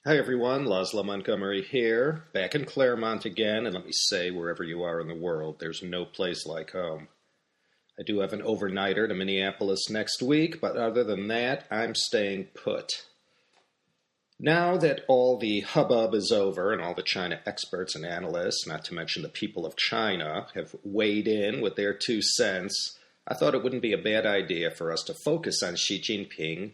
Hi everyone, Laszlo Montgomery here, back in Claremont again, and let me say, wherever you are in the world, there's no place like home. I do have an overnighter to Minneapolis next week, but other than that, I'm staying put. Now that all the hubbub is over and all the China experts and analysts, not to mention the people of China, have weighed in with their 2 cents, I thought it wouldn't be a bad idea for us to focus on Xi Jinping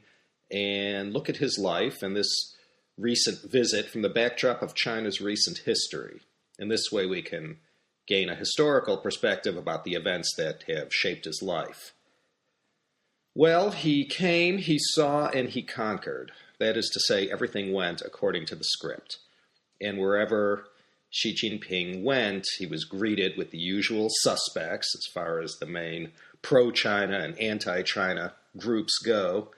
and look at his life and this recent visit from the backdrop of China's recent history. In this way, we can gain a historical perspective about the events that have shaped his life. Well, he came, he saw, and he conquered. That is to say, everything went according to the script. And wherever Xi Jinping went, he was greeted with the usual suspects as far as the main pro-China and anti-China groups go.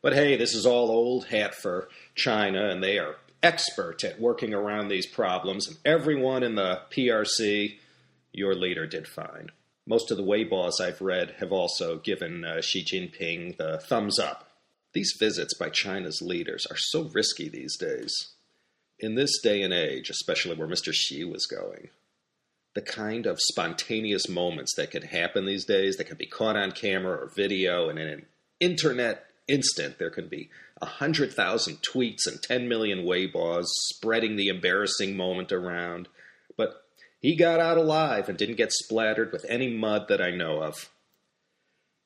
But hey, this is all old hat for China, and they are expert at working around these problems. And everyone in the PRC, your leader did fine. Most of the Weibo's I've read have also given Xi Jinping the thumbs up. These visits by China's leaders are so risky these days. In this day and age, especially where Mr. Xi was going, the kind of spontaneous moments that could happen these days, that could be caught on camera or video, and in an internet instant, there can be 100,000 tweets and 10 million Weibo's spreading the embarrassing moment around. But he got out alive and didn't get splattered with any mud that I know of.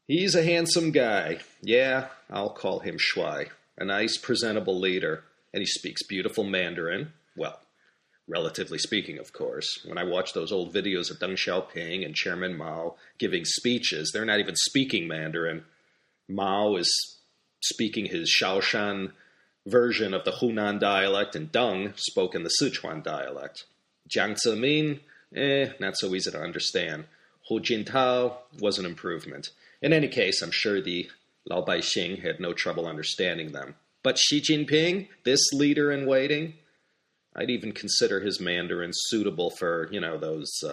He's a handsome guy. Yeah, I'll call him Shuai. A nice, presentable leader. And he speaks beautiful Mandarin. Well, relatively speaking, of course. When I watch those old videos of Deng Xiaoping and Chairman Mao giving speeches, they're not even speaking Mandarin. Mao is speaking his Shaoshan version of the Hunan dialect, and Deng spoke in the Sichuan dialect. Jiang Zemin, not so easy to understand. Hu Jintao was an improvement. In any case, I'm sure the Lao Baixing had no trouble understanding them. But Xi Jinping, this leader in waiting, I'd even consider his Mandarin suitable for, those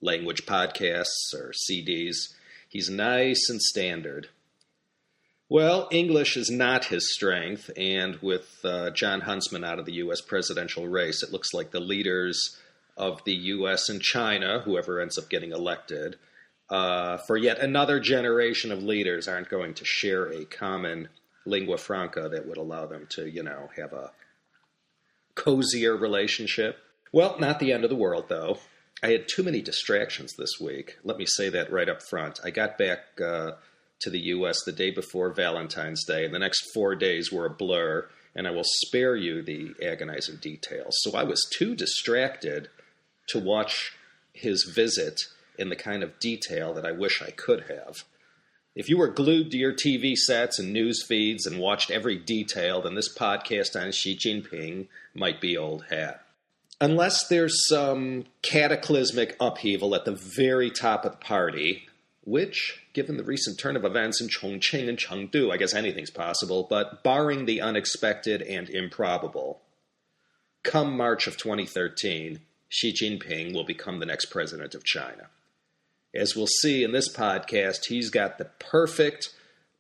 language podcasts or CDs. He's nice and standard. Well, English is not his strength, and with John Huntsman out of the U.S. presidential race, it looks like the leaders of the U.S. and China, whoever ends up getting elected, for yet another generation of leaders aren't going to share a common lingua franca that would allow them to, have a cozier relationship. Well, not the end of the world, though. I had too many distractions this week. Let me say that right up front. I got back to the U.S. the day before Valentine's Day, and the next 4 days were a blur, and I will spare you the agonizing details. So I was too distracted to watch his visit in the kind of detail that I wish I could have. If you were glued to your TV sets and news feeds and watched every detail, then this podcast on Xi Jinping might be old hat. Unless there's some cataclysmic upheaval at the very top of the party, which, given the recent turn of events in Chongqing and Chengdu, I guess anything's possible, but barring the unexpected and improbable, come March of 2013, Xi Jinping will become the next president of China. As we'll see in this podcast, he's got the perfect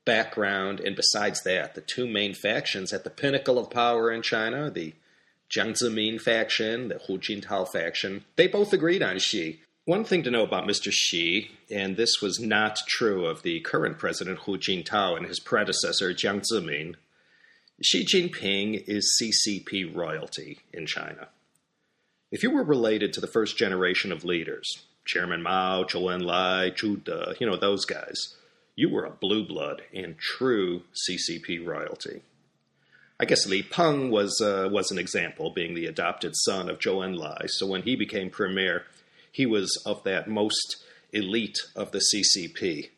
background, and besides that, the two main factions at the pinnacle of power in China, the Jiang Zemin faction, the Hu Jintao faction, they both agreed on Xi. One thing to know about Mr. Xi, and this was not true of the current president Hu Jintao and his predecessor Jiang Zemin, Xi Jinping is CCP royalty in China. If you were related to the first generation of leaders, Chairman Mao, Zhou Enlai, Zhu De, those guys, you were a blue blood and true CCP royalty. I guess Li Peng was an example, being the adopted son of Zhou Enlai, so when he became premier, he was of that most elite of the CCP.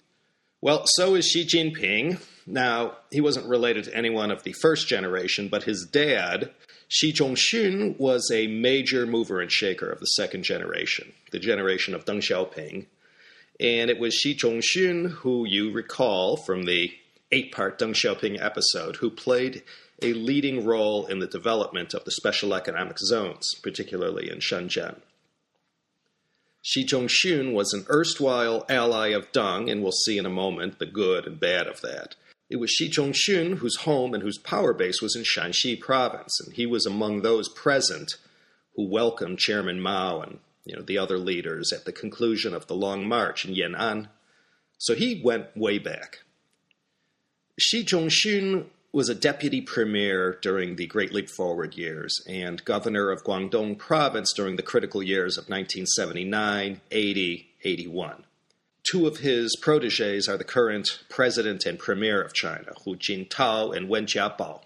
Well, so is Xi Jinping. Now, he wasn't related to anyone of the first generation, but his dad, Xi Zhongxun, was a major mover and shaker of the second generation, the generation of Deng Xiaoping. And it was Xi Zhongxun, who you recall from the 8-part Deng Xiaoping episode, who played a leading role in the development of the special economic zones, particularly in Shenzhen. Xi Zhongxun was an erstwhile ally of Deng, and we'll see in a moment the good and bad of that. It was Xi Zhongxun whose home and whose power base was in Shanxi province, and he was among those present who welcomed Chairman Mao and the other leaders at the conclusion of the Long March in Yan'an. So he went way back. Xi Zhongxun was a deputy premier during the Great Leap Forward years and governor of Guangdong province during the critical years of 1979, 80, 81. Two of his protégés are the current president and premier of China, Hu Jintao and Wen Jiabao.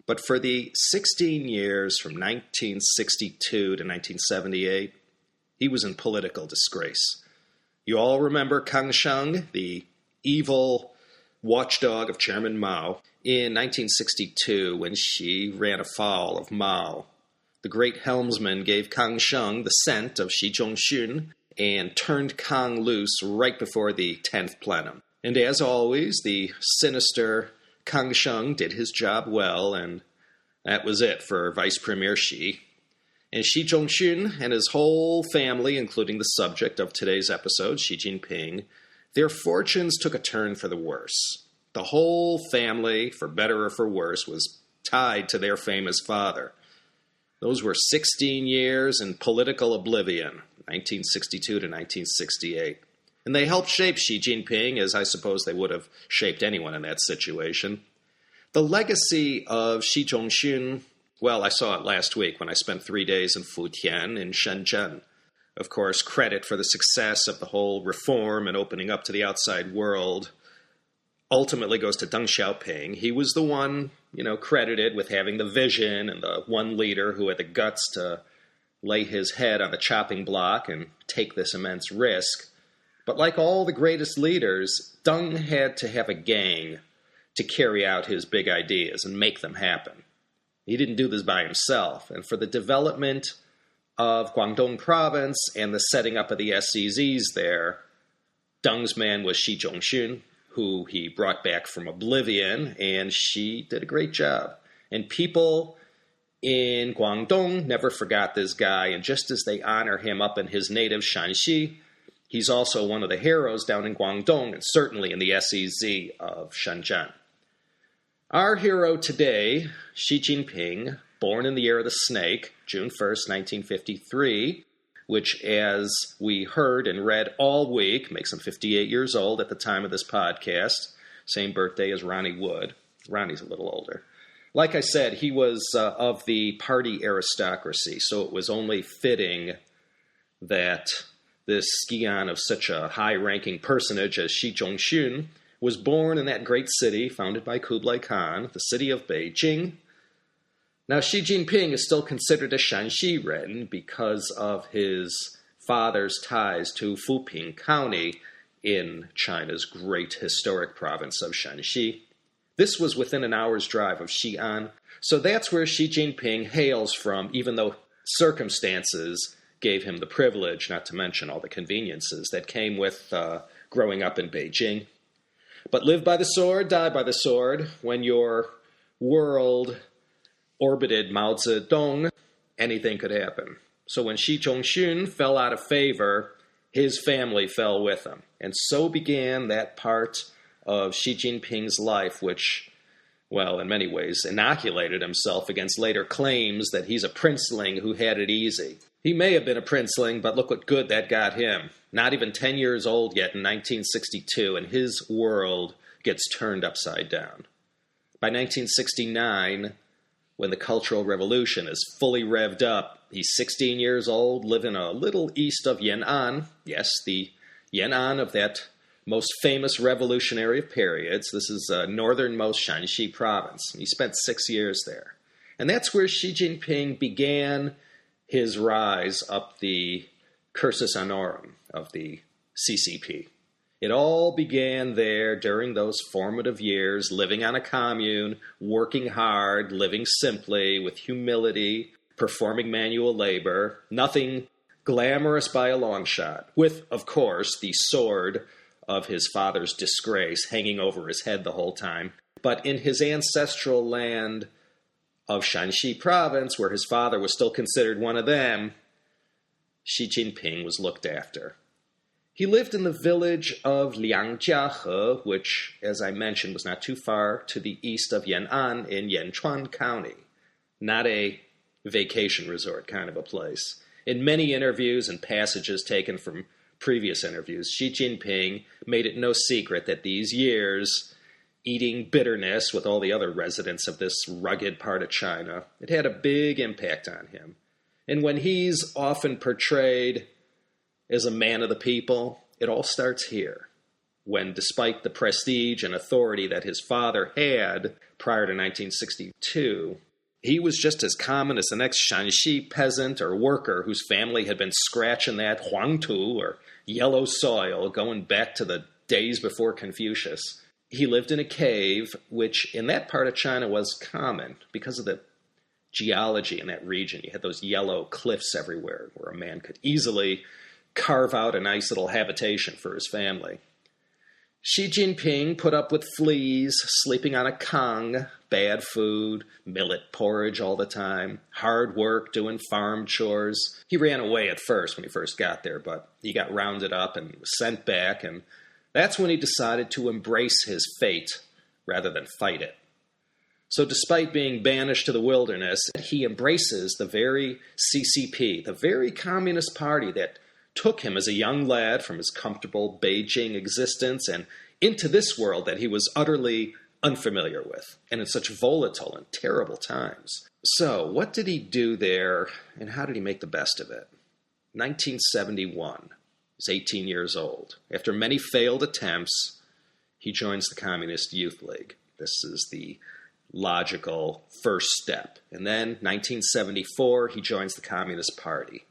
But for the 16 years from 1962 to 1978, he was in political disgrace. You all remember Kang Sheng, the evil watchdog of Chairman Mao. In 1962, when Xi ran afoul of Mao, the great helmsman gave Kang Sheng the scent of Xi Zhongxun and turned Kang loose right before the 10th plenum. And as always, the sinister Kang Sheng did his job well, and that was it for Vice Premier Xi. And Xi Zhongxun and his whole family, including the subject of today's episode, Xi Jinping, their fortunes took a turn for the worse. The whole family, for better or for worse, was tied to their famous father. Those were 16 years in political oblivion, 1962 to 1968. And they helped shape Xi Jinping, as I suppose they would have shaped anyone in that situation. The legacy of Xi Zhongxun, well, I saw it last week when I spent 3 days in Futian in Shenzhen. Of course, credit for the success of the whole reform and opening up to the outside world ultimately goes to Deng Xiaoping. He was the one, credited with having the vision and the one leader who had the guts to lay his head on the chopping block and take this immense risk. But like all the greatest leaders, Deng had to have a gang to carry out his big ideas and make them happen. He didn't do this by himself. And for the development of Guangdong province and the setting up of the SCZs there, Deng's man was Xi Zhongxun, who he brought back from oblivion, and Xi did a great job. And people in Guangdong never forgot this guy, and just as they honor him up in his native Shanxi, he's also one of the heroes down in Guangdong, and certainly in the SEZ of Shenzhen. Our hero today, Xi Jinping, born in the year of the snake, June 1st, 1953, which, as we heard and read all week, makes him 58 years old at the time of this podcast. Same birthday as Ronnie Wood. Ronnie's a little older. Like I said, he was of the party aristocracy, so it was only fitting that this scion of such a high-ranking personage as Xi Zhongxun was born in that great city founded by Kublai Khan, the city of Beijing. Now, Xi Jinping is still considered a Shanxi Ren because of his father's ties to Fuping County in China's great historic province of Shanxi. This was within an hour's drive of Xi'an, so that's where Xi Jinping hails from, even though circumstances gave him the privilege, not to mention all the conveniences that came with growing up in Beijing. But live by the sword, die by the sword. When your world orbited Mao Zedong, anything could happen. So when Xi Zhongxun fell out of favor, his family fell with him. And so began that part of Xi Jinping's life, which, well, in many ways, inoculated himself against later claims that he's a princeling who had it easy. He may have been a princeling, but look what good that got him. Not even 10 years old yet in 1962, and his world gets turned upside down. By 1969, when the Cultural Revolution is fully revved up, he's 16 years old, living a little east of Yan'an. Yes, the Yan'an of that most famous revolutionary of periods. This is northernmost Shanxi province. He spent 6 years there. And that's where Xi Jinping began his rise up the cursus honorum of the CCP. It all began there during those formative years, living on a commune, working hard, living simply, with humility, performing manual labor, nothing glamorous by a long shot, with, of course, the sword of his father's disgrace hanging over his head the whole time. But in his ancestral land of Shanxi province, where his father was still considered one of them, Xi Jinping was looked after. He lived in the village of Liangjiahe, which, as I mentioned, was not too far to the east of Yan'an in Yanchuan County. Not a vacation resort kind of a place. In many interviews and passages taken from previous interviews, Xi Jinping made it no secret that these years, eating bitterness with all the other residents of this rugged part of China, it had a big impact on him. And when he's often portrayed as a man of the people, it all starts here, when despite the prestige and authority that his father had prior to 1962, he was just as common as the next Shanxi peasant or worker whose family had been scratching that huangtu, or yellow soil, going back to the days before Confucius. He lived in a cave, which in that part of China was common because of the geology in that region. You had those yellow cliffs everywhere where a man could easily carve out a nice little habitation for his family. Xi Jinping put up with fleas, sleeping on a kang, bad food, millet porridge all the time, hard work doing farm chores. He ran away at first when he first got there, but he got rounded up and was sent back, and that's when he decided to embrace his fate rather than fight it. So despite being banished to the wilderness, he embraces the very CCP, the very Communist Party that took him as a young lad from his comfortable Beijing existence and into this world that he was utterly unfamiliar with, and in such volatile and terrible times. So, what did he do there, and how did he make the best of it? 1971. He's 18 years old. After many failed attempts, he joins the Communist Youth League. This is the logical first step. And then, 1974, he joins the Communist Party.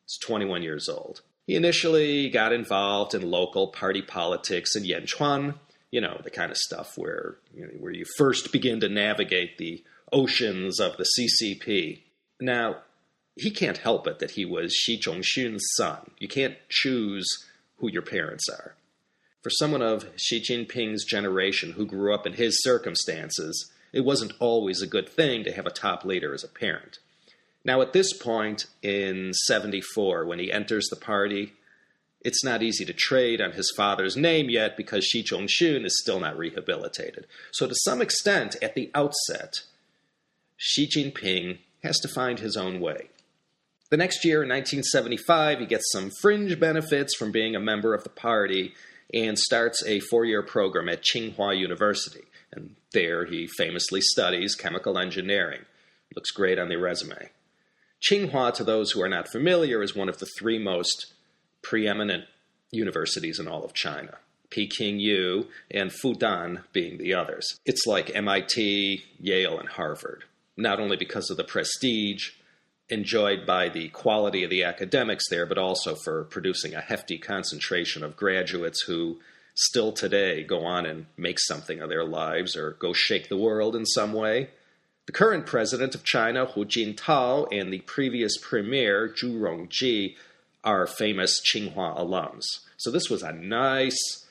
He's 21 years old. He initially got involved in local party politics in Yanchuan, the kind of stuff where you first begin to navigate the oceans of the CCP. Now, he can't help it that he was Xi Zhongxun's son. You can't choose who your parents are. For someone of Xi Jinping's generation who grew up in his circumstances, it wasn't always a good thing to have a top leader as a parent. Now, at this point in 74, when he enters the party, it's not easy to trade on his father's name yet because Xi Zhongxun is still not rehabilitated. So to some extent, at the outset, Xi Jinping has to find his own way. The next year, in 1975, he gets some fringe benefits from being a member of the party and starts a 4-year program at Tsinghua University. And there he famously studies chemical engineering. Looks great on the resume. Tsinghua, to those who are not familiar, is one of the 3 most preeminent universities in all of China, Peking U and Fudan being the others. It's like MIT, Yale, and Harvard, not only because of the prestige enjoyed by the quality of the academics there, but also for producing a hefty concentration of graduates who still today go on and make something of their lives or go shake the world in some way. The current president of China, Hu Jintao, and the previous premier, Zhu Rongji, are famous Tsinghua alums. So this was a nice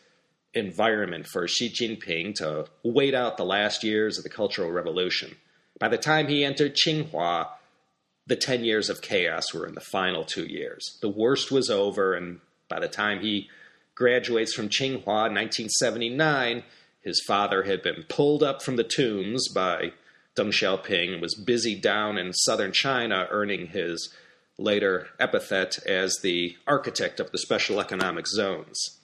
environment for Xi Jinping to wait out the last years of the Cultural Revolution. By the time he entered Tsinghua, the 10 years of chaos were in the final 2 years. The worst was over, and by the time he graduates from Tsinghua in 1979, his father had been pulled up from the tombs by Deng Xiaoping and was busy down in southern China earning his later epithet as the architect of the special economic zones.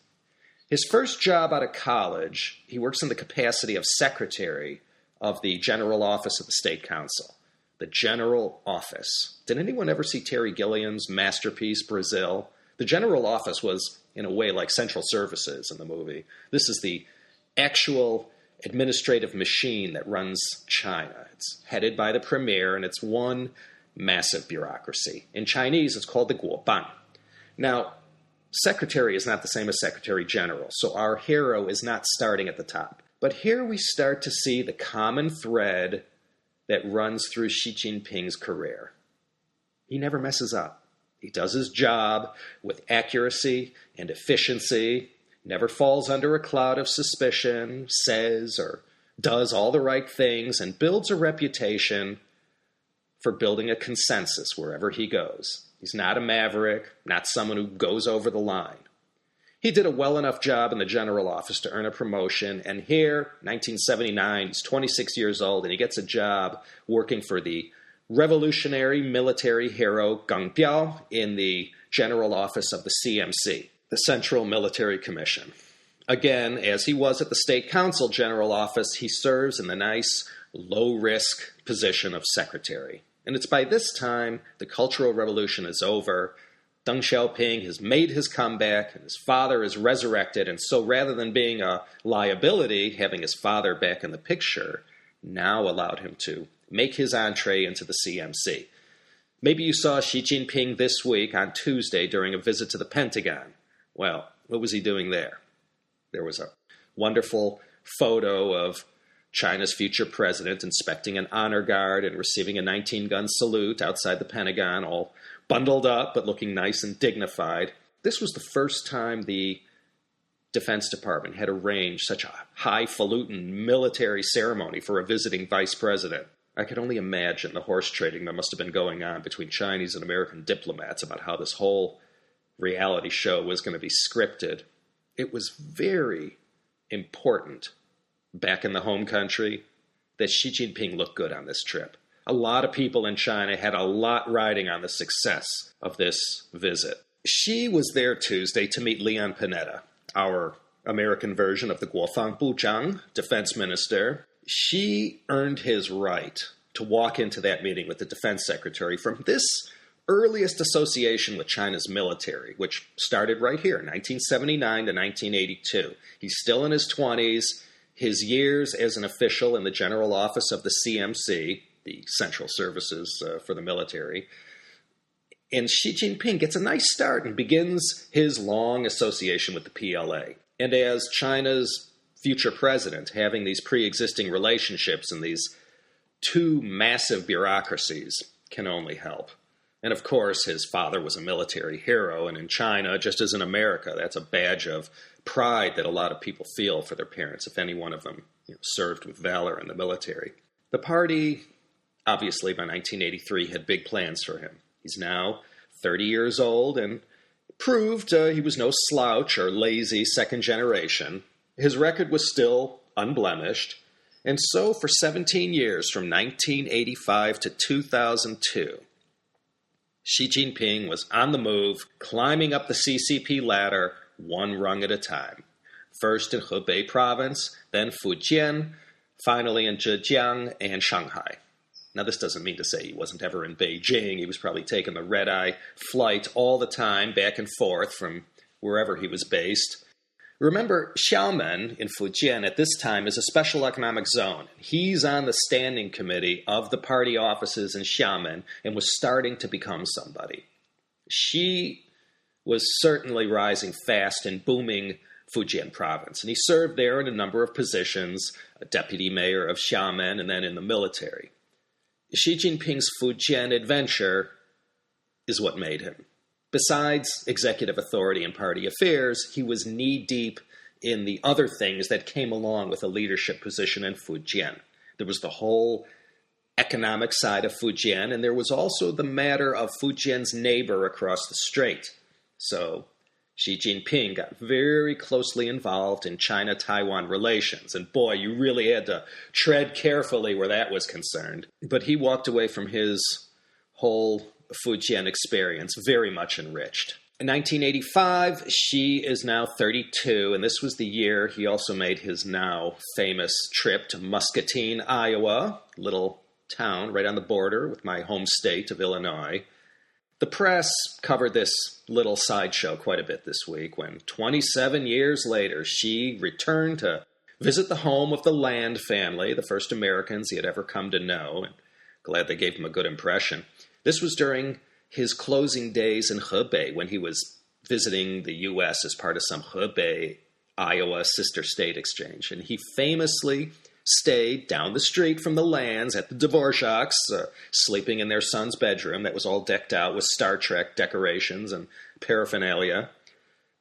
His first job out of college, he works in the capacity of secretary of the General Office of the State Council. The General Office. Did anyone ever see Terry Gilliam's masterpiece, Brazil? The General Office was, in a way, like Central Services in the movie. This is the actual administrative machine that runs China. It's headed by the premier, and it's one massive bureaucracy. In Chinese, it's called the Guoban. Now, secretary is not the same as secretary general, so our hero is not starting at the top. But here we start to see the common thread that runs through Xi Jinping's career. He never messes up. He does his job with accuracy and efficiency, never falls under a cloud of suspicion, says or does all the right things, and builds a reputation for building a consensus wherever he goes. He's not a maverick, not someone who goes over the line. He did a well enough job in the general office to earn a promotion, and here, 1979, he's 26 years old, and he gets a job working for the revolutionary military hero Gang Biao in the general office of the CMC, the Central Military Commission. Again, as he was at the State Council General Office, he serves in the nice, low-risk position of secretary. And it's by this time the Cultural Revolution is over. Deng Xiaoping has made his comeback, and his father is resurrected, and so rather than being a liability, having his father back in the picture now allowed him to make his entree into the CMC. Maybe you saw Xi Jinping this week on Tuesday during a visit to the Pentagon. Well, what was he doing there? There was a wonderful photo of China's future president inspecting an honor guard and receiving a 19-gun salute outside the Pentagon, all bundled up but looking nice and dignified. This was the first time the Defense Department had arranged such a highfalutin military ceremony for a visiting vice president. I could only imagine the horse trading that must have been going on between Chinese and American diplomats about how this whole reality show was going to be scripted. It was very important back in the home country that Xi Jinping looked good on this trip. A lot of people in China had a lot riding on the success of this visit. Xi was there Tuesday to meet Leon Panetta, our American version of the Guofang Buzhang, defense minister. Xi earned his right to walk into that meeting with the defense secretary from this earliest association with China's military, which started right here, 1979 to 1982. He's still in his 20s. His years as an official in the general office of the CMC, the Central Services for the Military, and Xi Jinping gets a nice start and begins his long association with the PLA. And as China's future president, having these pre-existing relationships and these two massive bureaucracies can only help. And of course, his father was a military hero, and in China, just as in America, that's a badge of pride that a lot of people feel for their parents, if any one of them served with valor in the military. The party, obviously by 1983, had big plans for him. He's now 30 years old and proved he was no slouch or lazy second generation. His record was still unblemished, and so for 17 years, from 1985 to 2002, Xi Jinping was on the move, climbing up the CCP ladder one rung at a time. First in Hebei province, then Fujian, finally in Zhejiang and Shanghai. Now, this doesn't mean to say he wasn't ever in Beijing. He was probably taking the red-eye flight all the time, back and forth from wherever he was based. Remember, Xiamen in Fujian at this time is a special economic zone. He's on the standing committee of the party offices in Xiamen and was starting to become somebody. Xi was certainly rising fast in booming Fujian province, and he served there in a number of positions, a deputy mayor of Xiamen and then in the military. Xi Jinping's Fujian adventure is what made him. Besides executive authority and party affairs, he was knee-deep in the other things that came along with a leadership position in Fujian. There was the whole economic side of Fujian, and there was also the matter of Fujian's neighbor across the strait. So Xi Jinping got very closely involved in China-Taiwan relations, and boy, you really had to tread carefully where that was concerned. But he walked away from his whole Fujian experience very much enriched. In 1985, Xi is now 32, and this was the year he also made his now famous trip to Muscatine, Iowa, little town right on the border with my home state of Illinois. The press covered this little sideshow quite a bit this week when 27 years later, Xi returned to visit the home of the Land family, the first Americans he had ever come to know, and glad they gave him a good impression. This was during his closing days in Hebei when he was visiting the U.S. as part of some Hebei, Iowa sister state exchange. And he famously stayed down the street from the Lands at the Dvorak's, sleeping in their son's bedroom that was all decked out with Star Trek decorations and paraphernalia.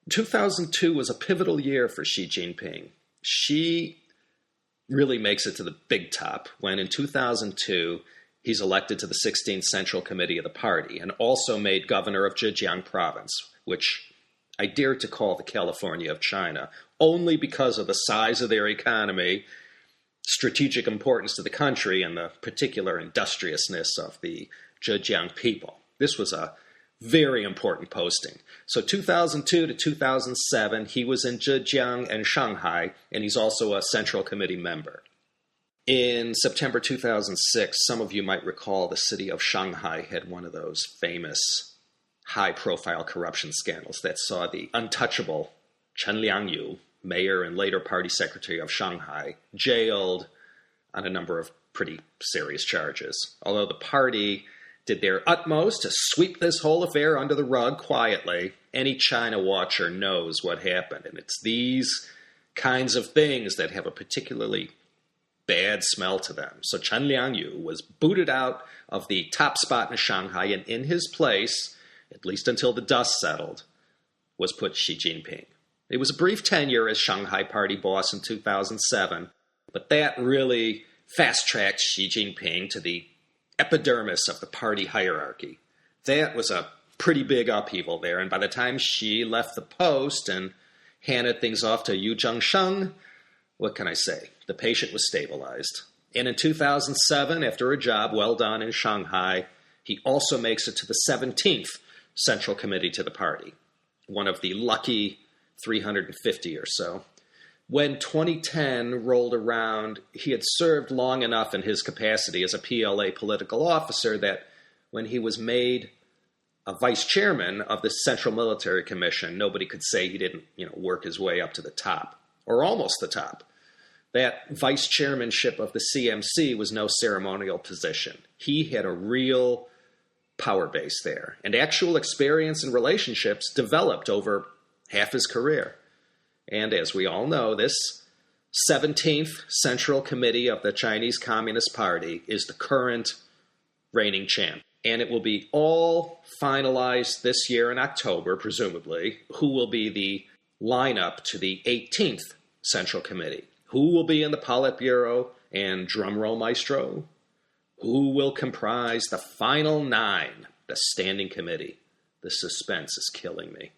2002 was a pivotal year for Xi Jinping. Xi really makes it to the big top when in 2002, he's elected to the 16th Central Committee of the party and also made governor of Zhejiang province, which I dare to call the California of China, only because of the size of their economy, strategic importance to the country, and the particular industriousness of the Zhejiang people. This was a very important posting. So 2002 to 2007, he was in Zhejiang and Shanghai, and he's also a Central Committee member. In September 2006, some of you might recall the city of Shanghai had one of those famous high-profile corruption scandals that saw the untouchable Chen Liangyu, mayor and later party secretary of Shanghai, jailed on a number of pretty serious charges. Although the party did their utmost to sweep this whole affair under the rug quietly, any China watcher knows what happened. And it's these kinds of things that have a particularly bad smell to them. So Chen Liangyu was booted out of the top spot in Shanghai, and in his place, at least until the dust settled, was put Xi Jinping. It was a brief tenure as Shanghai party boss in 2007, but that really fast-tracked Xi Jinping to the epidermis of the party hierarchy. That was a pretty big upheaval there, and by the time Xi left the post and handed things off to Xi Zhongxun, what can I say? The patient was stabilized. And in 2007, after a job well done in Shanghai, he also makes it to the 17th Central Committee to the party, one of the lucky 350 or so. When 2010 rolled around, he had served long enough in his capacity as a PLA political officer that when he was made a vice chairman of the Central Military Commission, nobody could say he didn't, work his way up to the top, or almost the top. That vice chairmanship of the CMC was no ceremonial position. He had a real power base there, and actual experience and relationships developed over half his career. And as we all know, this 17th Central Committee of the Chinese Communist Party is the current reigning champ. And it will be all finalized this year in October, presumably, who will be the lineup to the 18th Central Committee. Who will be in the Politburo, and drumroll maestro, who will comprise the final 9, the Standing Committee? The suspense is killing me.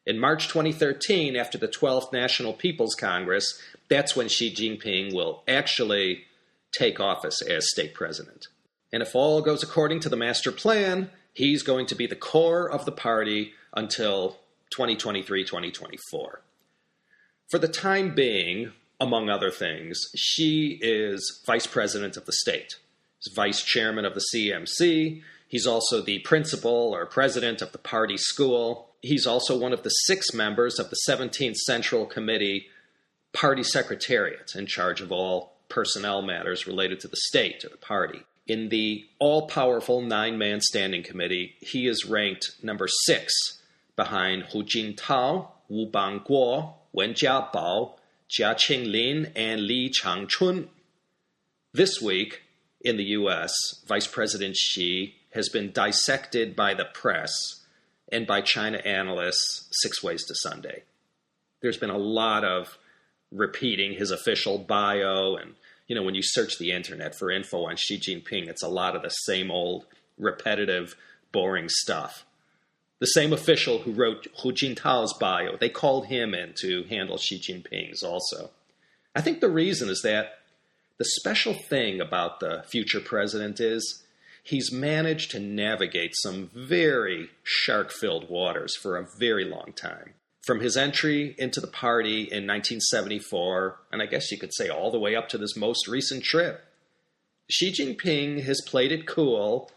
In March 2013, after the 12th National People's Congress, that's when Xi Jinping will actually take office as state president. And if all goes according to the master plan, he's going to be the core of the party until 2023-2024. For the time being, among other things, Xi is vice president of the state. He's vice chairman of the CMC. He's also the principal or president of the party school. He's also one of the 6 members of the 17th Central Committee Party Secretariat, in charge of all personnel matters related to the state or the party. In the all-powerful 9-man standing committee, he is ranked number 6 behind Hu Jintao, Wu Bangguo, Wen Jiabao, Jia Qinglin, and Li Changchun. This week, in the U.S., Vice President Xi has been dissected by the press and by China analysts 6 ways to Sunday. There's been a lot of repeating his official bio, and, when you search the internet for info on Xi Jinping, it's a lot of the same old, repetitive, boring stuff. The same official who wrote Hu Jintao's bio, they called him in to handle Xi Jinping's also. I think the reason is that the special thing about the future president is he's managed to navigate some very shark-filled waters for a very long time. From his entry into the party in 1974, and I guess you could say all the way up to this most recent trip, Xi Jinping has played it cool,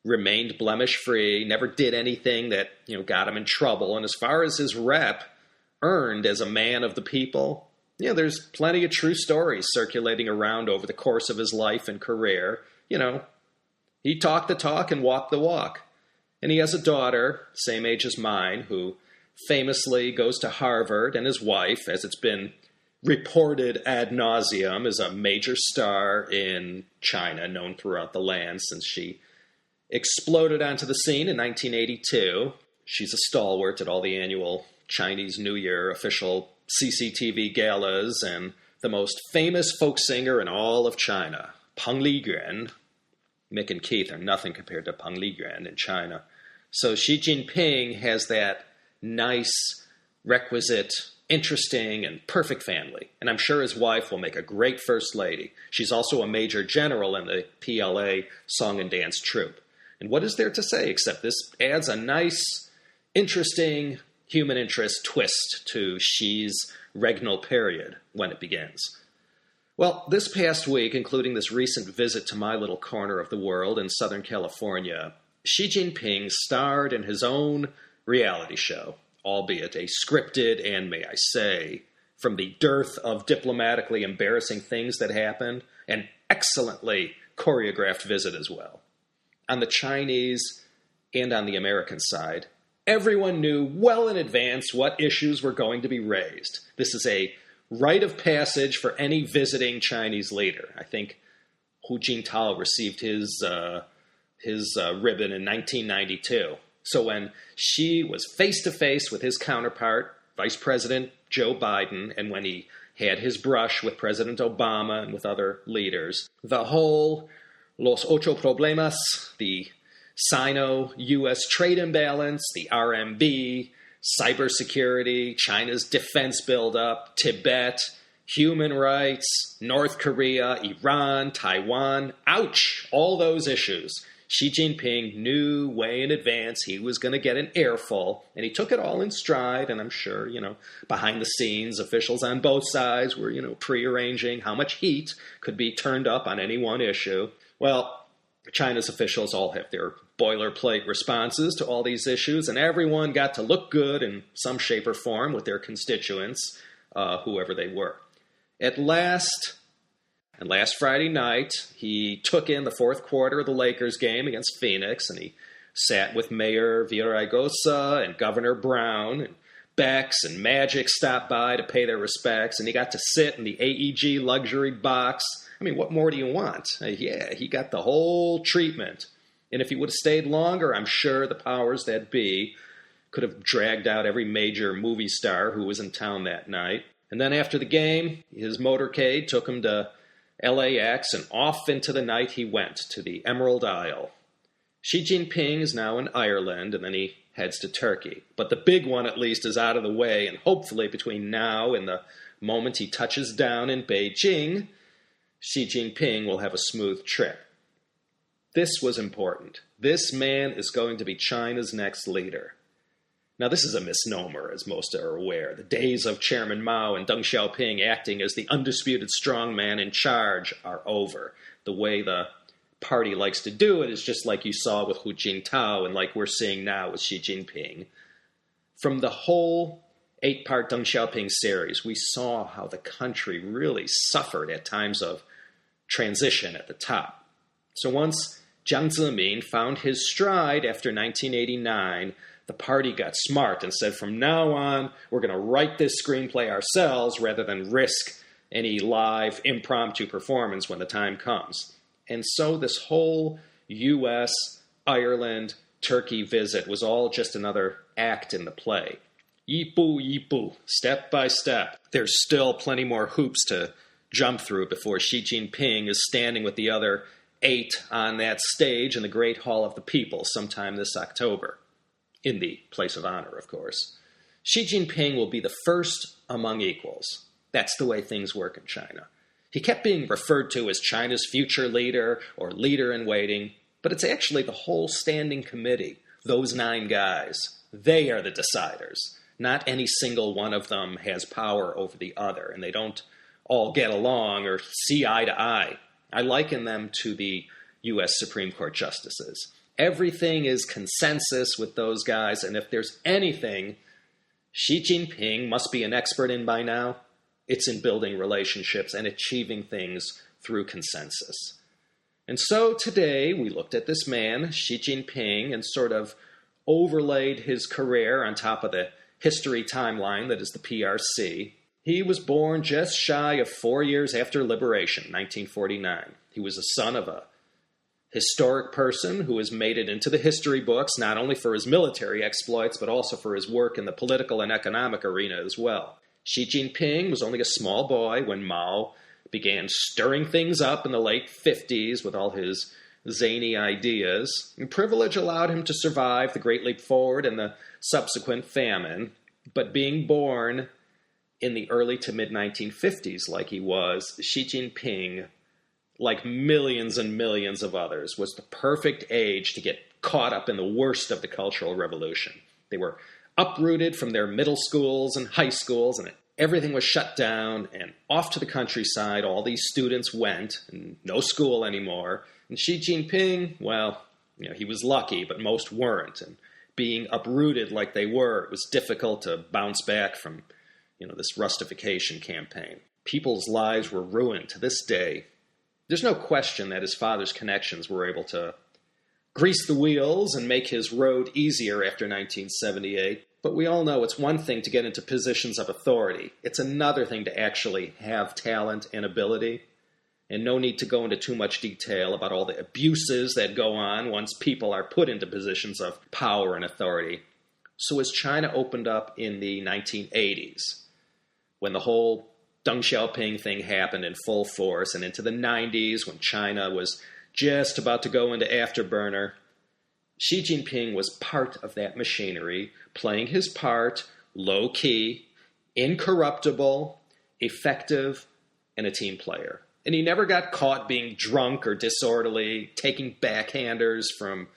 remained blemish-free, never did anything that, got him in trouble. And as far as his rep earned as a man of the people, there's plenty of true stories circulating around over the course of his life and career. He talked the talk and walked the walk. And he has a daughter, same age as mine, who famously goes to Harvard, and his wife, as it's been reported ad nauseum, is a major star in China, known throughout the land since she exploded onto the scene in 1982. She's a stalwart at all the annual Chinese New Year official CCTV galas, and the most famous folk singer in all of China, Peng Liyuan. Mick and Keith are nothing compared to Peng Liyuan in China. So Xi Jinping has that nice, requisite, interesting, and perfect family. And I'm sure his wife will make a great first lady. She's also a major general in the PLA song and dance troupe. And what is there to say except this adds a nice, interesting human interest twist to Xi's regnal period when it begins. Well, this past week, including this recent visit to my little corner of the world in Southern California, Xi Jinping starred in his own reality show, albeit a scripted and, may I say, from the dearth of diplomatically embarrassing things that happened, an excellently choreographed visit as well. On the Chinese and on the American side, everyone knew well in advance what issues were going to be raised. This is a rite of passage for any visiting Chinese leader. I think Hu Jintao received his ribbon in 1992. So when Xi was face-to-face with his counterpart, Vice President Joe Biden, and when he had his brush with President Obama and with other leaders, the whole Los Ocho Problemas, the Sino-U.S. trade imbalance, the RMB, cybersecurity, China's defense buildup, Tibet, human rights, North Korea, Iran, Taiwan, ouch, all those issues. Xi Jinping knew way in advance he was going to get an earful, and he took it all in stride, and I'm sure, behind the scenes, officials on both sides were, prearranging how much heat could be turned up on any one issue. Well, China's officials all have their boilerplate responses to all these issues, and everyone got to look good in some shape or form with their constituents, whoever they were. Last Friday night, he took in the fourth quarter of the Lakers game against Phoenix, and he sat with Mayor Villaraigosa and Governor Brown, and Bex and Magic stopped by to pay their respects, and he got to sit in the AEG luxury box. I mean, what more do you want? Yeah, he got the whole treatment. And if he would have stayed longer, I'm sure the powers that be could have dragged out every major movie star who was in town that night. And then after the game, his motorcade took him to LAX, and off into the night he went to the Emerald Isle. Xi Jinping is now in Ireland, and then he heads to Turkey. But the big one, at least, is out of the way, and hopefully between now and the moment he touches down in Beijing, Xi Jinping will have a smooth trip. This was important. This man is going to be China's next leader. Now, this is a misnomer, as most are aware. The days of Chairman Mao and Deng Xiaoping acting as the undisputed strongman in charge are over. The way the party likes to do it is just like you saw with Hu Jintao and like we're seeing now with Xi Jinping. From the whole 8-part Deng Xiaoping series, we saw how the country really suffered at times of transition at the top. So once Jiang Zemin found his stride after 1989, the party got smart and said, from now on, we're going to write this screenplay ourselves rather than risk any live impromptu performance when the time comes. And so this whole U.S., Ireland, Turkey visit was all just another act in the play. Yipu, yipu, step by step. There's still plenty more hoops to jump through before Xi Jinping is standing with the other 8 on that stage in the Great Hall of the People sometime this October. In the place of honor, of course. Xi Jinping will be the first among equals. That's the way things work in China. He kept being referred to as China's future leader or leader-in-waiting, but it's actually the whole standing committee, those 9 guys. They are the deciders. Not any single one of them has power over the other, and they don't all get along or see eye to eye. I liken them to the U.S. Supreme Court justices. Everything is consensus with those guys, and if there's anything Xi Jinping must be an expert in by now, it's in building relationships and achieving things through consensus. And so today we looked at this man, Xi Jinping, and sort of overlaid his career on top of the history timeline that is the PRC. He was born just shy of 4 years after liberation, 1949. He was the son of a historic person who has made it into the history books, not only for his military exploits, but also for his work in the political and economic arena as well. Xi Jinping was only a small boy when Mao began stirring things up in the late 50s with all his zany ideas. And privilege allowed him to survive the Great Leap Forward and the subsequent famine, but being born in the early to mid-1950s like he was, Xi Jinping, like millions and millions of others, was the perfect age to get caught up in the worst of the Cultural Revolution. They were uprooted from their middle schools and high schools, and everything was shut down, and off to the countryside all these students went, and no school anymore. And Xi Jinping, well, he was lucky, but most weren't. And being uprooted like they were, it was difficult to bounce back from, this Russification campaign. People's lives were ruined to this day. There's no question that his father's connections were able to grease the wheels and make his road easier after 1978. But we all know it's one thing to get into positions of authority. It's another thing to actually have talent and ability. And no need to go into too much detail about all the abuses that go on once people are put into positions of power and authority. So as China opened up in the 1980s, when the whole Deng Xiaoping thing happened in full force, and into the 90s when China was just about to go into afterburner, Xi Jinping was part of that machinery, playing his part, low-key, incorruptible, effective, and a team player. And he never got caught being drunk or disorderly, taking backhanders from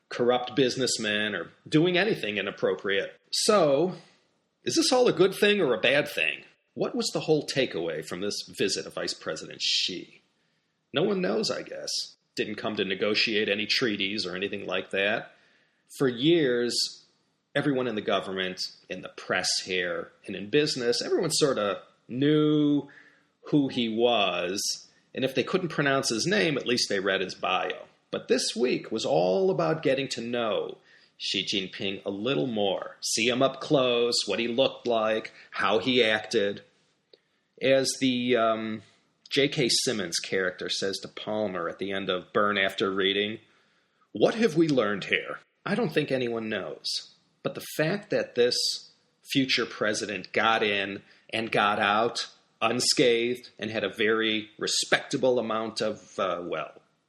corrupt businessmen, or doing anything inappropriate. So, is this all a good thing or a bad thing? What was the whole takeaway from this visit of Vice President Xi? No one knows, I guess. Didn't come to negotiate any treaties or anything like that. For years, everyone in the government, in the press here, and in business, everyone sort of knew who he was, and if they couldn't pronounce his name, at least they read his bio. But this week was all about getting to know Xi Jinping a little more, see him up close, what he looked like, how he acted. As the J.K. Simmons character says to Palmer at the end of Burn After Reading, "What have we learned here?" I don't think anyone knows. But the fact that this future president got in and got out unscathed and had a very respectable amount of,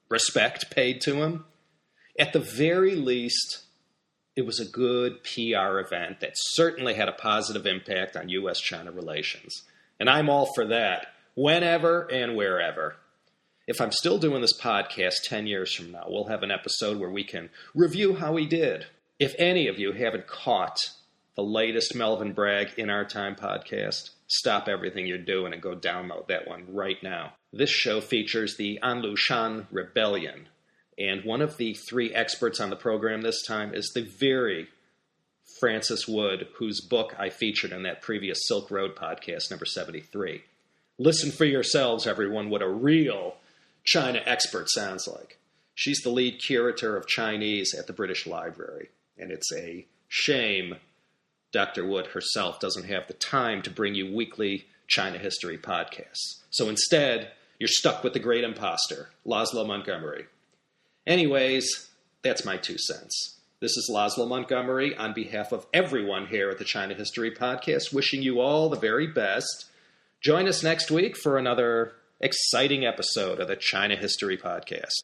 respect paid to him, at the very least, it was a good PR event that certainly had a positive impact on U.S.-China relations. And I'm all for that, whenever and wherever. If I'm still doing this podcast 10 years from now, we'll have an episode where we can review how he did. If any of you haven't caught the latest Melvin Bragg In Our Time podcast, stop everything you're doing and go download that one right now. This show features the Anlushan Rebellion, and one of the three experts on the program this time is the very Francis Wood, whose book I featured in that previous Silk Road podcast, number 73. Listen for yourselves, everyone, what a real China expert sounds like. She's the lead curator of Chinese at the British Library, and it's a shame Dr. Wood herself doesn't have the time to bring you weekly China history podcasts. So instead, you're stuck with the great imposter, Laszlo Montgomery. Anyways, that's my 2 cents. This is Laszlo Montgomery on behalf of everyone here at the China History Podcast, wishing you all the very best. Join us next week for another exciting episode of the China History Podcast.